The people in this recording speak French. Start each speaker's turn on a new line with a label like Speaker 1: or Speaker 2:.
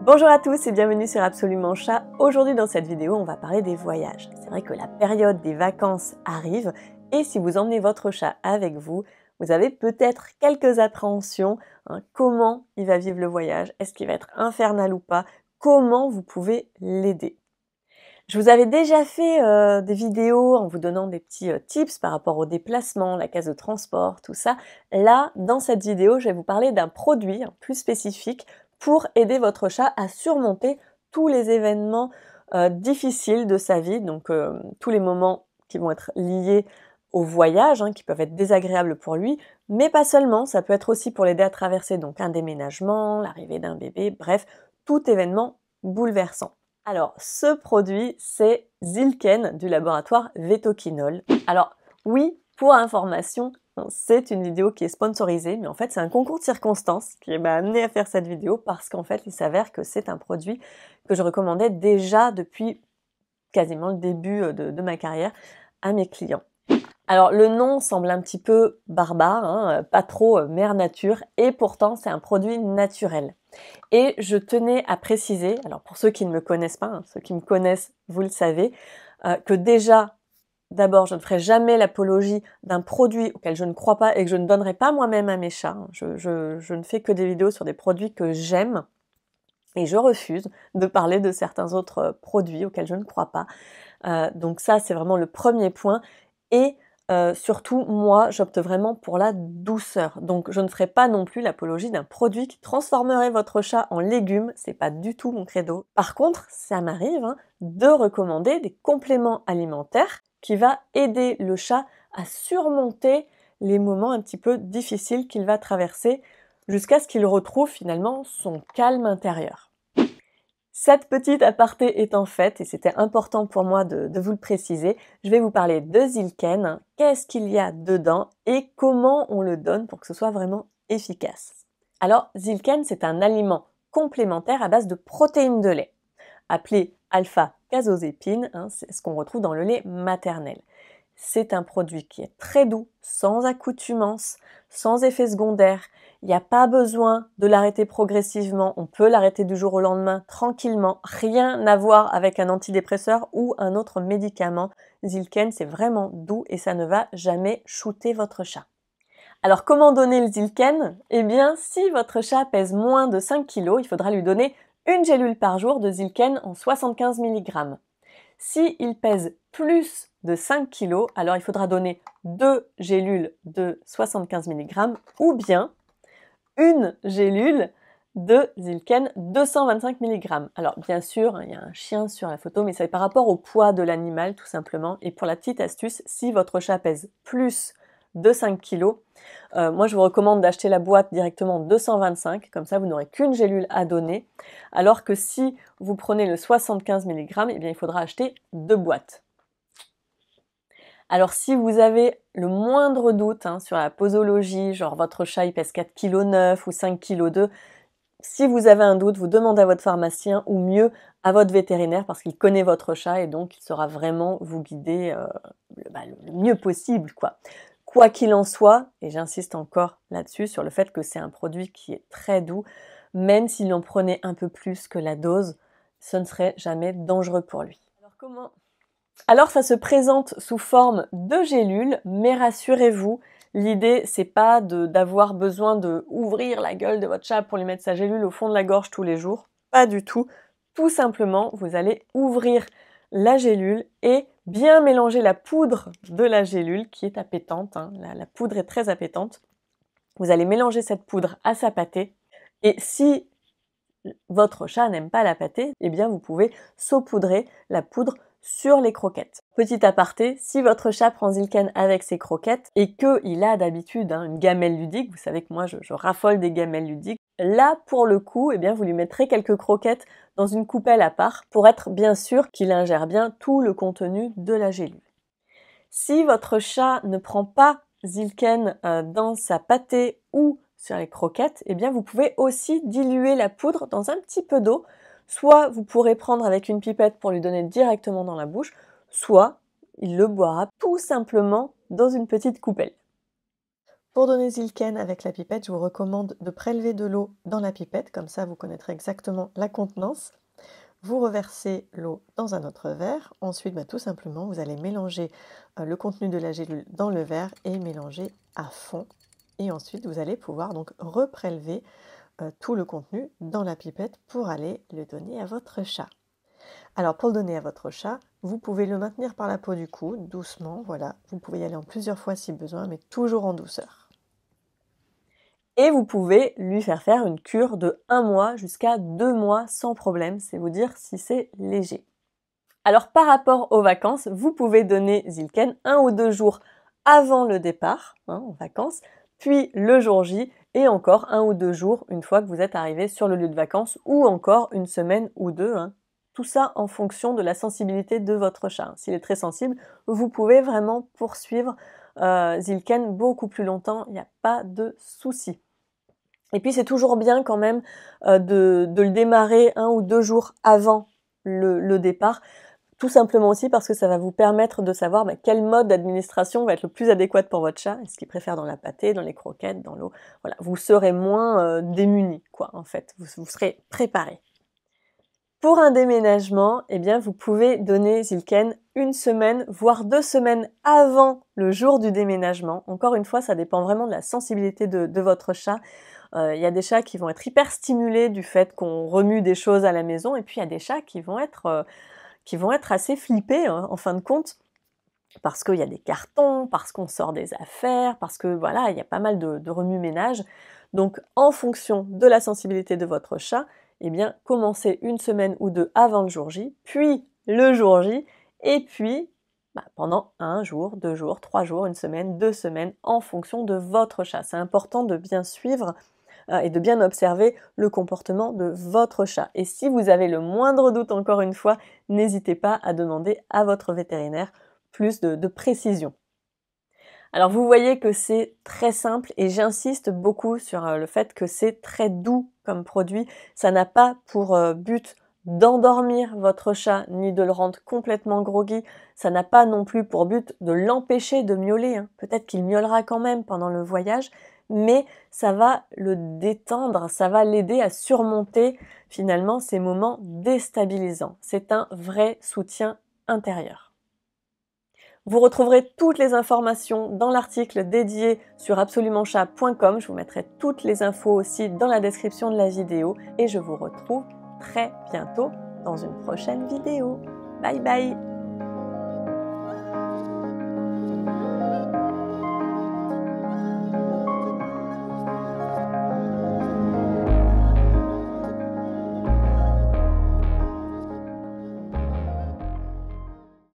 Speaker 1: Bonjour à tous et bienvenue sur Absolument Chat. Aujourd'hui dans cette vidéo, on va parler des voyages. C'est vrai que la période des vacances arrive et si vous emmenez votre chat avec vous, vous avez peut-être quelques appréhensions. Comment il va vivre le voyage? Est-ce qu'il va être infernal ou pas? Comment vous pouvez l'aider? Je vous avais déjà fait des vidéos en vous donnant des petits tips par rapport au déplacement, la case de transport, tout ça. Là, dans cette vidéo, je vais vous parler d'un produit plus spécifique pour aider votre chat à surmonter tous les événements difficiles de sa vie, donc tous les moments qui vont être liés au voyage, qui peuvent être désagréables pour lui, mais pas seulement, ça peut être aussi pour l'aider à traverser donc un déménagement, l'arrivée d'un bébé, bref, tout événement bouleversant. Alors, ce produit, c'est Zilken du laboratoire Vetoquinol. Alors, oui, pour information, c'est une vidéo qui est sponsorisée, mais en fait, c'est un concours de circonstances qui m'a amené à faire cette vidéo parce qu'en fait, il s'avère que c'est un produit que je recommandais déjà depuis quasiment le début de ma carrière à mes clients. Alors, le nom semble un petit peu barbare, pas trop mère nature, et pourtant, c'est un produit naturel. Et je tenais à préciser, alors pour ceux qui ne me connaissent pas, ceux qui me connaissent, vous le savez, que déjà, d'abord, je ne ferai jamais l'apologie d'un produit auquel je ne crois pas et que je ne donnerai pas moi-même à mes chats. Je ne fais que des vidéos sur des produits que j'aime et je refuse de parler de certains autres produits auxquels je ne crois pas. Donc ça, c'est vraiment le premier point. Et surtout, moi, j'opte vraiment pour la douceur. Donc, je ne ferai pas non plus l'apologie d'un produit qui transformerait votre chat en légumes. C'est pas du tout mon credo. Par contre, ça m'arrive de recommander des compléments alimentaires qui va aider le chat à surmonter les moments un petit peu difficiles qu'il va traverser jusqu'à ce qu'il retrouve finalement son calme intérieur. Cette petite aparté étant faite, et c'était important pour moi de vous le préciser, je vais vous parler de Zilken, qu'est-ce qu'il y a dedans et comment on le donne pour que ce soit vraiment efficace. Alors, Zilken, c'est un aliment complémentaire à base de protéines de lait, appelé alpha-casozépine, c'est ce qu'on retrouve dans le lait maternel. C'est un produit qui est très doux, sans accoutumance, sans effet secondaire. Il n'y a pas besoin de l'arrêter progressivement, on peut l'arrêter du jour au lendemain tranquillement, rien à voir avec un antidépresseur ou un autre médicament. Zilken, c'est vraiment doux et ça ne va jamais shooter votre chat. Alors comment donner le Zilken? Eh bien, si votre chat pèse moins de 5 kg, il faudra lui donner une gélule par jour de Zilken en 75 mg. S'il pèse plus de 5 kg, alors il faudra donner 2 gélules de 75 mg ou bien une gélule de Zilken 225 mg. Alors bien sûr, il y a un chien sur la photo, mais c'est par rapport au poids de l'animal tout simplement. Et pour la petite astuce, si votre chat pèse plus de 5 kg, moi je vous recommande d'acheter la boîte directement 225, comme ça vous n'aurez qu'une gélule à donner. Alors que si vous prenez le 75 mg, eh bien il faudra acheter 2 boîtes. Alors si vous avez le moindre doute sur la posologie, genre votre chat il pèse 4,9 kg ou 5,2 kg, si vous avez un doute, vous demandez à votre pharmacien ou mieux à votre vétérinaire parce qu'il connaît votre chat et donc il saura vraiment vous guider le mieux possible, quoi. Quoi qu'il en soit, et j'insiste encore là-dessus sur le fait que c'est un produit qui est très doux, même s'il en prenait un peu plus que la dose, ce ne serait jamais dangereux pour lui. Alors comment ? Alors ça se présente sous forme de gélules, mais rassurez-vous, l'idée c'est pas d'avoir besoin de ouvrir la gueule de votre chat pour lui mettre sa gélule au fond de la gorge tous les jours. Pas du tout. Tout simplement, vous allez ouvrir la gélule et bien mélanger la poudre de la gélule qui est appétante. La poudre est très appétante. Vous allez mélanger cette poudre à sa pâtée et si votre chat n'aime pas la pâtée, eh bien vous pouvez saupoudrer la poudre sur les croquettes. Petit aparté, si votre chat prend Zilken avec ses croquettes et qu'il a d'habitude une gamelle ludique, vous savez que moi je raffole des gamelles ludiques, là pour le coup, eh bien vous lui mettrez quelques croquettes dans une coupelle à part pour être bien sûr qu'il ingère bien tout le contenu de la gélule. Si votre chat ne prend pas Zilken dans sa pâtée ou sur les croquettes, eh bien vous pouvez aussi diluer la poudre dans un petit peu d'eau. Soit vous pourrez prendre avec une pipette pour lui donner directement dans la bouche, soit il le boira tout simplement dans une petite coupelle. Pour donner Zilken avec la pipette, je vous recommande de prélever de l'eau dans la pipette, comme ça vous connaîtrez exactement la contenance. Vous reversez l'eau dans un autre verre. Ensuite, tout simplement, vous allez mélanger le contenu de la gélule dans le verre et mélanger à fond. Et ensuite, vous allez pouvoir donc reprélever tout le contenu dans la pipette pour aller le donner à votre chat. Alors, pour le donner à votre chat, vous pouvez le maintenir par la peau du cou, doucement, voilà. Vous pouvez y aller en plusieurs fois si besoin, mais toujours en douceur. Et vous pouvez lui faire une cure de 1 mois jusqu'à 2 mois sans problème, c'est vous dire si c'est léger. Alors par rapport aux vacances, vous pouvez donner Zilken 1 ou 2 jours avant le départ en vacances, puis le jour J et encore 1 ou 2 jours une fois que vous êtes arrivé sur le lieu de vacances ou encore une semaine ou 2. Tout ça en fonction de la sensibilité de votre chat. S'il est très sensible, vous pouvez vraiment poursuivre Zilken beaucoup plus longtemps, il n'y a pas de souci. Et puis c'est toujours bien quand même de le démarrer 1 ou 2 jours avant le départ, tout simplement aussi parce que ça va vous permettre de savoir quel mode d'administration va être le plus adéquat pour votre chat, est-ce qu'il préfère dans la pâtée, dans les croquettes, dans l'eau, voilà, vous serez moins démunis, quoi, en fait, vous serez préparés. Pour un déménagement, eh bien, vous pouvez donner Zilken 1 semaine, voire 2 semaines avant le jour du déménagement. Encore une fois, ça dépend vraiment de la sensibilité de votre chat. Il y a des chats qui vont être hyper stimulés du fait qu'on remue des choses à la maison, et puis il y a des chats qui vont être assez flippés, en fin de compte, parce qu'il y a des cartons, parce qu'on sort des affaires, parce que voilà, il y a pas mal de remue-ménage. Donc en fonction de la sensibilité de votre chat, eh bien, commencez 1 semaine ou 2 avant le jour J, puis le jour J, et puis pendant 1 jour, 2 jours, 3 jours, 1 semaine, 2 semaines, en fonction de votre chat. C'est important de bien suivre et de bien observer le comportement de votre chat. Et si vous avez le moindre doute, encore une fois, n'hésitez pas à demander à votre vétérinaire plus de précision. Alors vous voyez que c'est très simple et j'insiste beaucoup sur le fait que c'est très doux comme produit. Ça n'a pas pour but d'endormir votre chat ni de le rendre complètement groggy. Ça n'a pas non plus pour but de l'empêcher de miauler. Peut-être qu'il miaulera quand même pendant le voyage, mais ça va le détendre, ça va l'aider à surmonter finalement ces moments déstabilisants. C'est un vrai soutien intérieur. Vous retrouverez toutes les informations dans l'article dédié sur absolumentchat.com. Je vous mettrai toutes les infos aussi dans la description de la vidéo et je vous retrouve très bientôt dans une prochaine vidéo. Bye bye!